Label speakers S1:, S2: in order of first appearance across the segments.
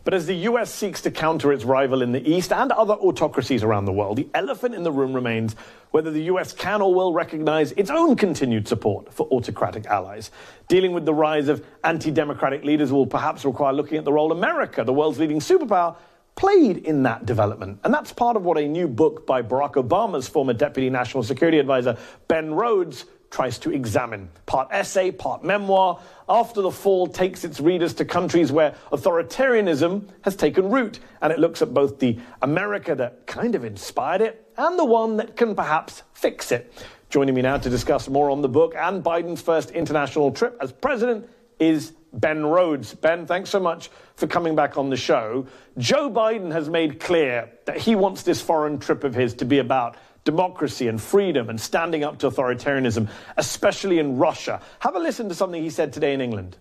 S1: But as the US seeks to counter its rival in the East and other autocracies around the world, the elephant in the room remains whether the US can or will recognize its own continued support for autocratic allies. Dealing with the rise of anti-democratic leaders will perhaps require looking at the role America, the world's leading superpower, played in that development. And that's part of what a new book by Barack Obama's former Deputy National Security Advisor, Ben Rhodes, tries to examine. Part essay, part memoir, After the Fall takes its readers to countries where authoritarianism has taken root, and it looks at both the America that kind of inspired it and the one that can perhaps fix it. Joining me now to discuss more on the book and Biden's first international trip as president is Ben Rhodes. Ben, thanks so much for coming back on the show. Joe Biden has made clear that he wants this foreign trip of his to be about democracy and freedom and standing up to authoritarianism, especially in Russia. Have a listen to something he said today in England.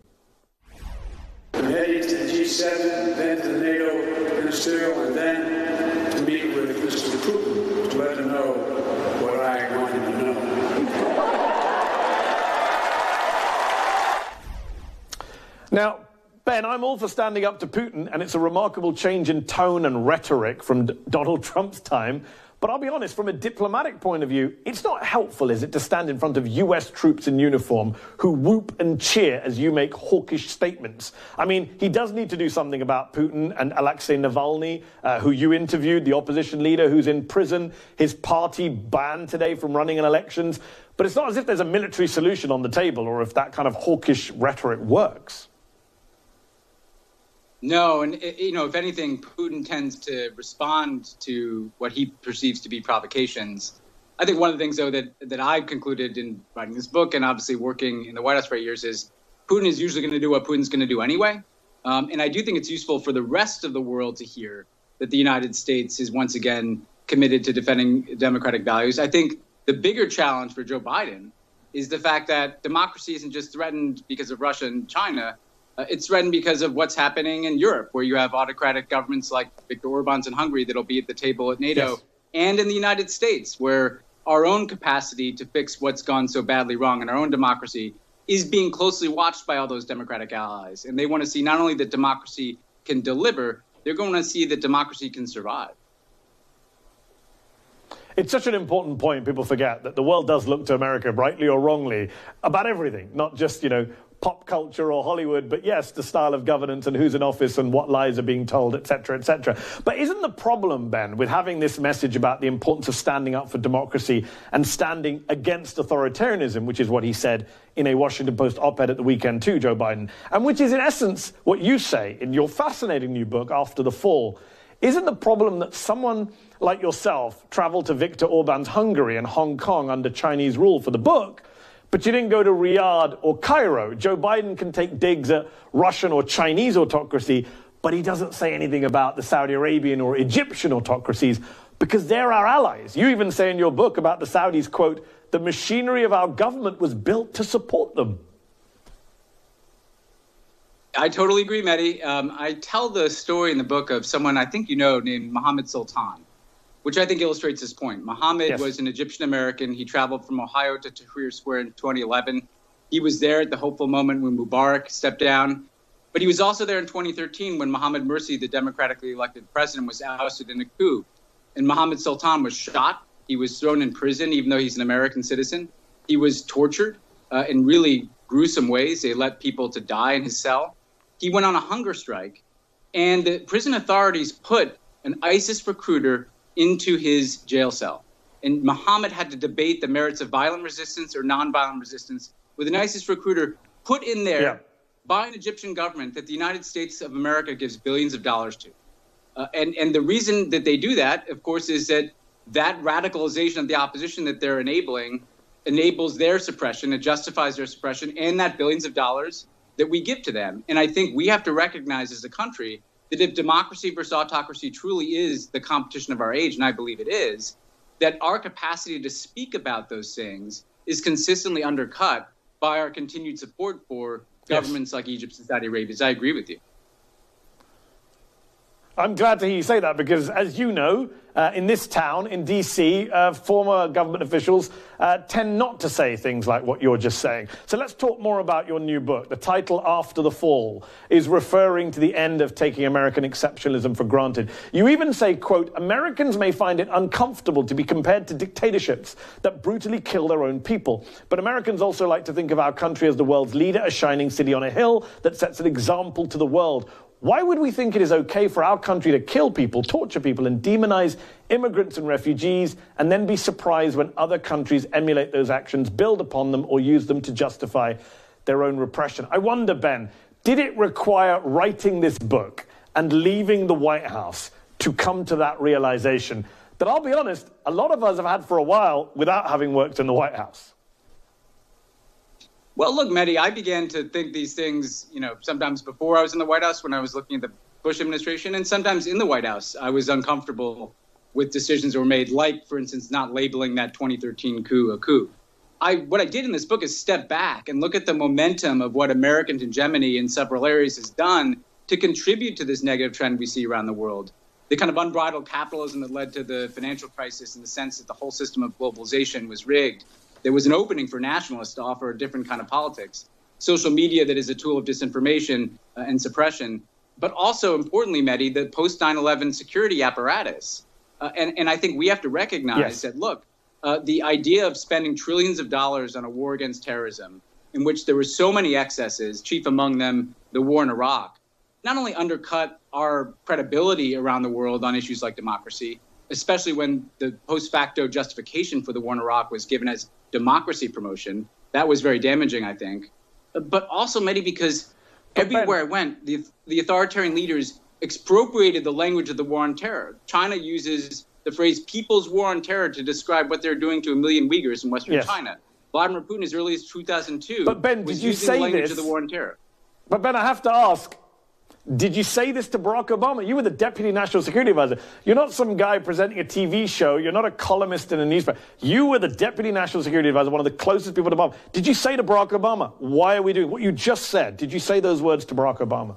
S2: I'm heading to the G7, then to the NATO ministerial, and then to meet with Mr. Putin to let him know what I want him to know.
S1: Now, Ben, I'm all for standing up to Putin, and it's a remarkable change in tone and rhetoric from Donald Trump's time. But I'll be honest, from a diplomatic point of view, it's not helpful, is it, to stand in front of US troops in uniform who whoop and cheer as you make hawkish statements? I mean, he does need to do something about Putin and Alexei Navalny, who you interviewed, the opposition leader who's in prison, his party banned today from running in elections. But it's not as if there's a military solution on the table or if that kind of hawkish rhetoric works.
S3: No, and if anything, Putin tends to respond to what he perceives to be provocations. I think one of the things, though, that I've concluded in writing this book and obviously working in the White House for 8 years is Putin is usually going to do what Putin's going to do anyway. And I do think it's useful for the rest of the world to hear that the United States is once again committed to defending democratic values. I think the bigger challenge for Joe Biden is the fact that democracy isn't just threatened because of Russia and China. It's threatened because of what's happening in Europe, where you have autocratic governments like Viktor Orban's in Hungary that'll be at the table at NATO, yes, and in the United States, where our own capacity to fix what's gone so badly wrong in our own democracy is being closely watched by all those democratic allies. And they want to see not only that democracy can deliver, they're going to see that democracy can survive.
S1: It's such an important point. People forget that the world does look to America, rightly or wrongly, about everything, not just, pop culture or Hollywood, but yes, the style of governance and who's in office and what lies are being told, et cetera, et cetera. But isn't the problem, Ben, with having this message about the importance of standing up for democracy and standing against authoritarianism, which is what he said in a Washington Post op-ed at the weekend too, Joe Biden, and which is in essence what you say in your fascinating new book, After the Fall, isn't the problem that someone like yourself traveled to Viktor Orban's Hungary and Hong Kong under Chinese rule for the book, but you didn't go to Riyadh or Cairo? Joe Biden can take digs at Russian or Chinese autocracy, but he doesn't say anything about the Saudi Arabian or Egyptian autocracies because they're our allies. You even say in your book about the Saudis, quote, the machinery of our government was built to support them.
S3: I totally agree, Mehdi. I tell the story in the book of someone I think you know named Mohammed Sultan, which I think illustrates this point. Mohammed was an Egyptian-American. He traveled from Ohio to Tahrir Square in 2011. He was there at the hopeful moment when Mubarak stepped down. But he was also there in 2013 when Mohammed Morsi, the democratically elected president, was ousted in a coup. And Mohammed Sultan was shot. He was thrown in prison, even though he's an American citizen. He was tortured in really gruesome ways. They let people to die in his cell. He went on a hunger strike. And the prison authorities put an ISIS recruiter into his jail cell. And Mohammed had to debate the merits of violent resistance or nonviolent resistance with an ISIS recruiter put in there by an Egyptian government that the United States of America gives billions of dollars to. And the reason that they do that, of course, is that radicalization of the opposition that they're enabling enables their suppression, it justifies their suppression, and that billions of dollars that we give to them. And I think we have to recognize as a country that if democracy versus autocracy truly is the competition of our age, and I believe it is, that our capacity to speak about those things is consistently undercut by our continued support for governments like Egypt and Saudi Arabia. I agree with you.
S1: I'm glad to hear you say that because, as you know, in this town, in D.C., former government officials tend not to say things like what you're just saying. So let's talk more about your new book. The title, After the Fall, is referring to the end of taking American exceptionalism for granted. You even say, quote, Americans may find it uncomfortable to be compared to dictatorships that brutally kill their own people. But Americans also like to think of our country as the world's leader, a shining city on a hill that sets an example to the world. Why would we think it is okay for our country to kill people, torture people, and demonize immigrants and refugees, and then be surprised when other countries emulate those actions, build upon them, or use them to justify their own repression? I wonder, Ben, did it require writing this book and leaving the White House to come to that realization that, I'll be honest, a lot of us have had for a while without having worked in the White House?
S3: Well, look, Mehdi, I began to think these things, sometimes before I was in the White House when I was looking at the Bush administration, and sometimes in the White House, I was uncomfortable with decisions that were made, like, for instance, not labeling that 2013 coup a coup. What I did in this book is step back and look at the momentum of what American hegemony in several areas has done to contribute to this negative trend we see around the world. The kind of unbridled capitalism that led to the financial crisis in the sense that the whole system of globalization was rigged. There was an opening for nationalists to offer a different kind of politics. Social media that is a tool of disinformation and suppression, but also, importantly, Mehdi, the post-9/11 security apparatus. And I think we have to recognize that, look, the idea of spending trillions of dollars on a war against terrorism, in which there were so many excesses, chief among them the war in Iraq, not only undercut our credibility around the world on issues like democracy, especially when the post facto justification for the war in Iraq was given as democracy promotion. That was very damaging, I think. But also, Mehdi, because everywhere I went, the authoritarian leaders expropriated the language of the war on terror. China uses the phrase people's war on terror to describe what they're doing to 1 million Uyghurs in Western China. Vladimir Putin, as early as 2002,
S1: but Ben,
S3: was
S1: did you
S3: using
S1: say
S3: the language
S1: this?
S3: of the war on terror.
S1: But Ben, I have to ask, did you say this to Barack Obama? You were the Deputy National Security Advisor. You're not some guy presenting a TV show. You're not a columnist in a newspaper. You were the Deputy National Security Advisor, one of the closest people to Obama. Did you say to Barack Obama, why are we doing what you just said? Did you say those words to Barack Obama?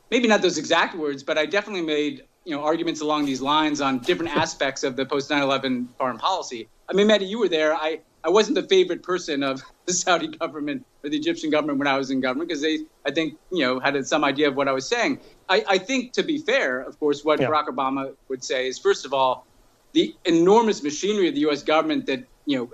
S1: Maybe
S3: not those exact words, but I definitely made arguments along these lines on different aspects of the post-9/11 foreign policy. I mean, Mehdi, you were there. I wasn't the favorite person of the Saudi government or the Egyptian government when I was in government because they, I think, had some idea of what I was saying. I think, to be fair, of course, what Barack Obama would say is, first of all, the enormous machinery of the U.S. government that,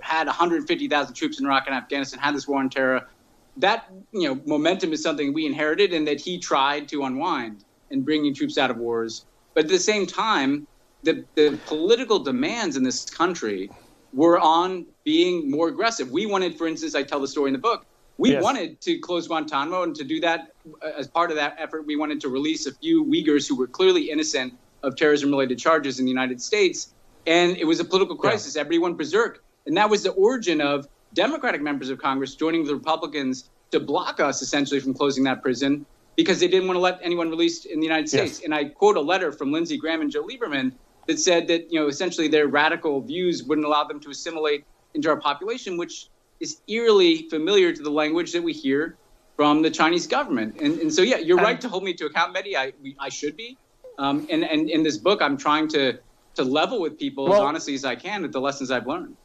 S3: had 150,000 troops in Iraq and Afghanistan, had this war on terror, that, momentum is something we inherited and that he tried to unwind in bringing troops out of wars. But at the same time, the political demands in this country were on being more aggressive. We wanted, for instance, I tell the story in the book, we wanted to close Guantanamo, and to do that, as part of that effort, we wanted to release a few Uyghurs who were clearly innocent of terrorism-related charges in the United States. And it was a political crisis. Everyone berserk. And that was the origin of Democratic members of Congress joining the Republicans to block us, essentially, from closing that prison because they didn't want to let anyone released in the United States. And I quote a letter from Lindsey Graham and Joe Lieberman that said that, essentially their radical views wouldn't allow them to assimilate into our population, which is eerily familiar to the language that we hear from the Chinese government. And so, you're right to hold me to account, Mehdi. I should be. And in this book, I'm trying to level with people as honestly as I can with the lessons I've learned.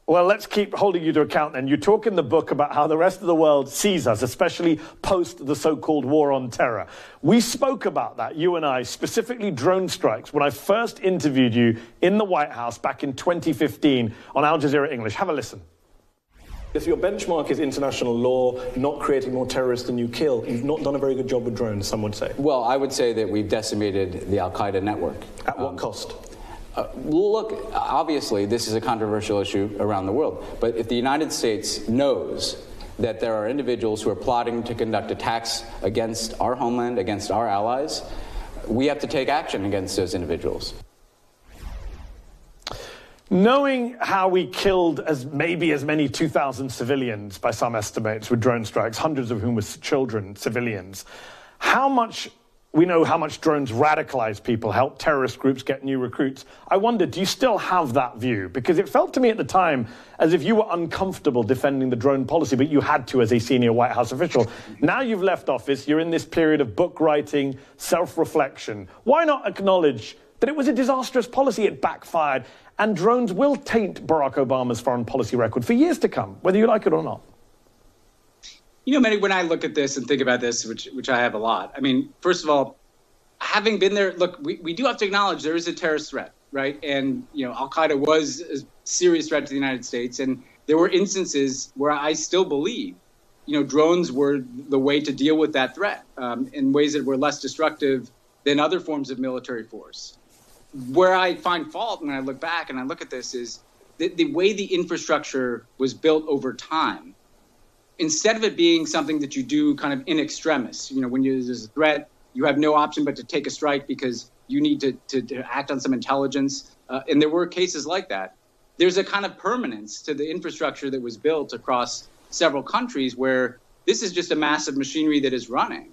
S1: Well, let's keep holding you to account then. You talk in the book about how the rest of the world sees us, especially post the so-called war on terror. We spoke about that, you and I, specifically drone strikes, when I first interviewed you in the White House back in 2015 on Al Jazeera English. Have a listen. Yes, your benchmark is international law, not creating more terrorists than you kill. You've not done a very good job with drones, some would say.
S4: Well, I would say that we've decimated the al-Qaeda network.
S1: At what cost?
S4: Look, obviously, this is a controversial issue around the world. But if the United States knows that there are individuals who are plotting to conduct attacks against our homeland, against our allies, we have to take action against those individuals.
S1: Knowing how we killed maybe as many 2,000 civilians by some estimates with drone strikes, hundreds of whom were children, civilians, how much we know how much drones radicalize people, help terrorist groups get new recruits. I wonder, do you still have that view? Because it felt to me at the time as if you were uncomfortable defending the drone policy, but you had to as a senior White House official. Now you've left office, you're in this period of book writing, self-reflection. Why not acknowledge that it was a disastrous policy, it backfired, and drones will taint Barack Obama's foreign policy record for years to come, whether you like it or not?
S3: You know, Mehdi, when I look at this and think about this, which I have a lot, I mean, first of all, having been there, look, we do have to acknowledge there is a terrorist threat, right? And, you know, Al-Qaeda was a serious threat to the United States. And there were instances where I still believe, you know, drones were the way to deal with that threat in ways that were less destructive than other forms of military force. Where I find fault when I look back and I look at this is the way the infrastructure was built over time. Instead of it being something that you do kind of in extremis, you know, when there's a threat, you have no option but to take a strike because you need to act on some intelligence. And there were cases like that. There's a kind of permanence to the infrastructure that was built across several countries where this is just a massive machinery that is running.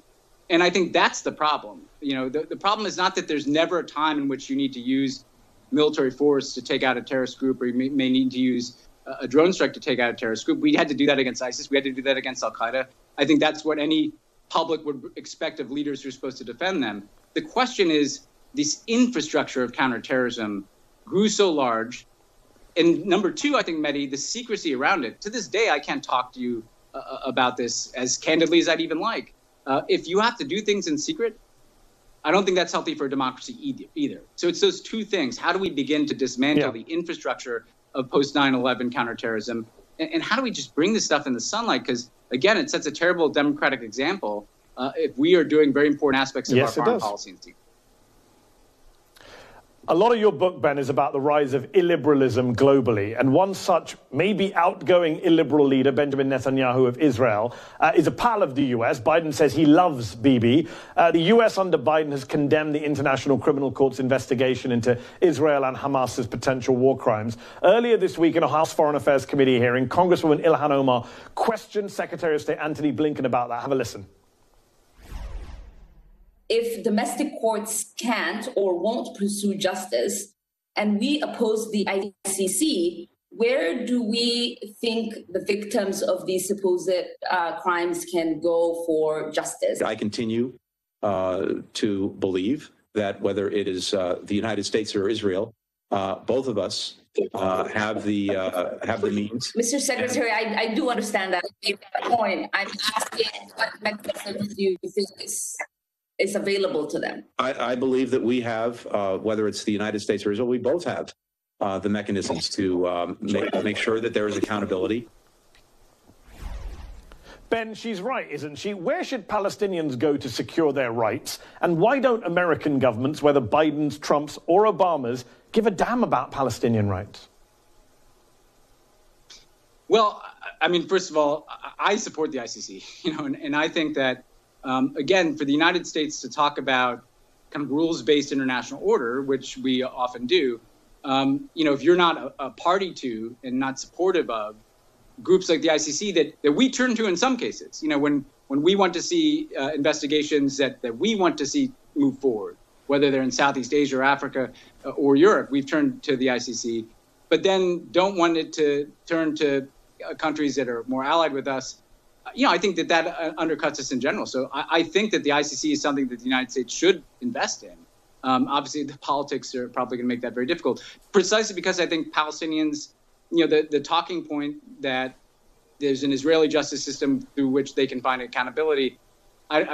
S3: And I think that's the problem. You know, the problem is not that there's never a time in which you need to use military force to take out a terrorist group, or you may need to use a drone strike to take out a terrorist group. We had to do that against ISIS. We had to do that against Al-Qaeda. I think that's what any public would expect of leaders who are supposed to defend them. The question is, this infrastructure of counterterrorism grew so large. And number two, I think, Mehdi, the secrecy around it. To this day, I can't talk to you about this as candidly as I'd even like. If you have to do things in secret, I don't think that's healthy for a democracy either. So it's those two things. How do we begin to dismantle the infrastructure of post 9/11 counterterrorism? And how do we just bring this stuff in the sunlight? Because, again, it sets a terrible democratic example if we are doing very important aspects of our foreign policy in secret.
S1: A lot of your book, Ben, is about the rise of illiberalism globally. And one such maybe outgoing illiberal leader, Benjamin Netanyahu of Israel, is a pal of the US. Biden says he loves Bibi. The US under Biden has condemned the International Criminal Court's investigation into Israel and Hamas's potential war crimes. Earlier this week in a House Foreign Affairs Committee hearing, Congresswoman Ilhan Omar questioned Secretary of State Antony Blinken about that. Have a listen.
S5: If domestic courts can't or won't pursue justice, and we oppose the ICC, where do we think the victims of these supposed crimes can go for justice?
S6: I continue to believe that whether it is the United States or Israel, both of us have the means.
S5: Mr. Secretary, I do understand that point. I'm asking what mechanisms do you think is available to them?
S6: I believe that we have, whether it's the United States or Israel, we both have the mechanisms to make sure that there is accountability.
S1: Ben, she's right, isn't she? Where should Palestinians go to secure their rights? And why don't American governments, whether Biden's, Trump's, or Obama's, give a damn about Palestinian rights?
S3: Well, I mean, first of all, I support the ICC, you know, and I think that again, for the United States to talk about kind of rules-based international order, which we often do, you know, if you're not a party to and not supportive of groups like the ICC that we turn to in some cases, you know, when we want to see investigations that we want to see move forward, whether they're in Southeast Asia or Africa or Europe, we've turned to the ICC, but then don't want it to turn to countries that are more allied with us. You know, I think that undercuts us in general. So I think that the ICC is something that the United States should invest in. Obviously, the politics are probably going to make that very difficult, precisely because I think Palestinians, you know, the talking point that there's an Israeli justice system through which they can find accountability.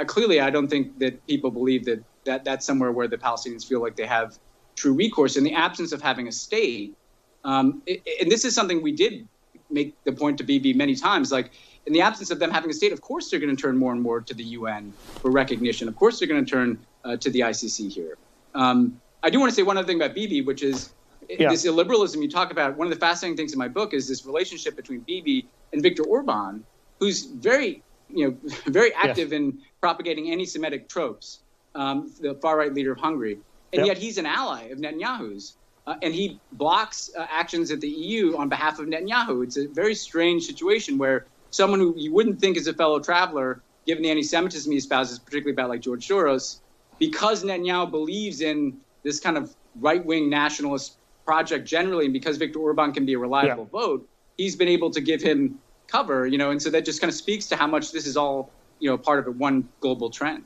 S3: Clearly, I don't think that people believe that that's somewhere where the Palestinians feel like they have true recourse in the absence of having a state. And this is something we did make the point to Bibi many times, like, in the absence of them having a state, of course they're going to turn more and more to the UN for recognition. Of course they're going to turn to the ICC here. I do want to say one other thing about Bibi, which is this illiberalism you talk about. One of the fascinating things in my book is this relationship between Bibi and Viktor Orban, who's very active in propagating anti-Semitic tropes, the far-right leader of Hungary. And yet he's an ally of Netanyahu's. And he blocks actions at the EU on behalf of Netanyahu. It's a very strange situation where someone who you wouldn't think is a fellow traveler, given the anti-Semitism he espouses, particularly about like George Soros, because Netanyahu believes in this kind of right-wing nationalist project generally, and because Viktor Orban can be a reliable vote, he's been able to give him cover, and so that just kind of speaks to how much this is all, part of one global trend.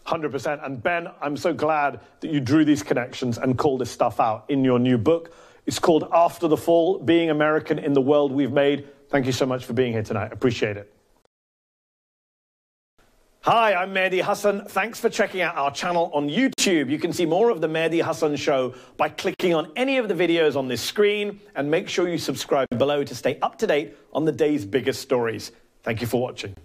S1: 100%. And Ben, I'm so glad that you drew these connections and called this stuff out in your new book. It's called After the Fall, Being American in the World We've Made. Thank you so much for being here tonight. Appreciate it. Hi, I'm Mehdi Hasan. Thanks for checking out our channel on YouTube. You can see more of The Mehdi Hasan Show by clicking on any of the videos on this screen, and make sure you subscribe below to stay up to date on the day's biggest stories. Thank you for watching.